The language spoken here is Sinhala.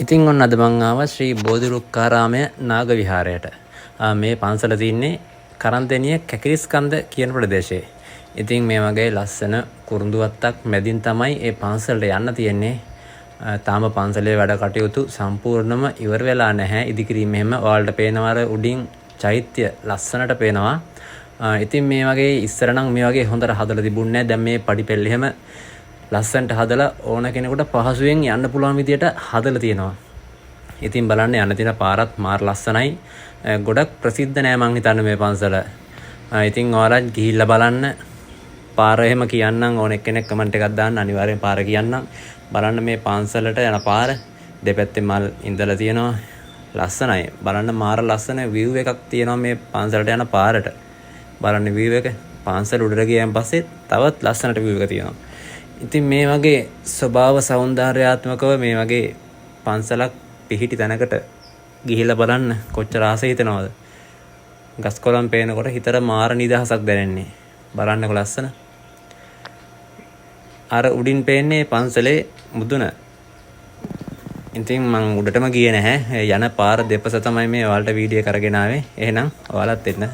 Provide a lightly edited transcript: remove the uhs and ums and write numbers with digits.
ඉතින් ඔන්න අද මං ආවා ශ්‍රී බෝධිරුක්කාරාමය නාග විහාරයට. මේ පන්සල තින්නේ කරන්තෙනිය කැකිරිස්කන්ද කියන ප්‍රදේශයේ. ඉතින් මේ වගේ ලස්සන කුරුඳුවත්තක් මැදින් තමයි මේ පන්සලට යන්න තියෙන්නේ. තාම පන්සලේ වැඩ කටයුතු සම්පූර්ණම ඉවර වෙලා නැහැ. ඉදිකිරීම එහෙම ඔයාලට පේනවා උඩින් චෛත්‍ය ලස්සනට පේනවා. ඉතින් මේ වගේ ඉස්සර නම් මේ වගේ හොඳට හදලා තිබුණේ නැහැ. දැන් මේ පඩිපෙළ එහෙම ලස්සනට හදලා ඕන කෙනෙකුට පහසුවෙන් යන්න පුළුවන් විදියට හදලා තියෙනවා. ඉතින් බලන්න යන්න තියෙන පාරත් මාර ලස්සනයි. ගොඩක් ප්‍රසිද්ධ නෑ මං හිතන්නේ මේ පන්සල. ඉතින් ඔයාලා ගිහිල්ලා බලන්න. පාර එහෙම කියන්නම් ඕන එක්කෙනෙක් කමෙන්ට් එකක් දාන්න අනිවාර්යෙන් පාර කියන්නම්. බලන්න මේ පන්සලට යන පාර දෙපැත්තේ මල් ඉඳලා තියෙනවා. ලස්සනයි. බලන්න මාර ලස්සන view එකක් තියෙනවා මේ පන්සලට යන පාරට. බලන්න view එක. පන්සල උඩට ගියන් පස්සේ තවත් ලස්සනට view එක තියෙනවා. ඉතින් මේ වගේ ස්වභාව සෞන්දර්යාත්මකව මේ වගේ පන්සලක් පිහිටි තැනකට ගිහිල්ලා බලන්න කොච්චර ආසයි හිතෙනවද? ගස් කොළන් පේනකොට හිතට මාර නිදහසක් දැනෙන්නේ. බලන්නකො ලස්සන. අර උඩින් පේන්නේ පන්සලේ මුදුන. ඉතින් මං උඩටම ගියේ නැහැ. යන පාර දෙපස තමයි මේ ඔයාලට වීඩියෝ කරගෙන ආවේ. එහෙනම් ඔයාලත් එන්න.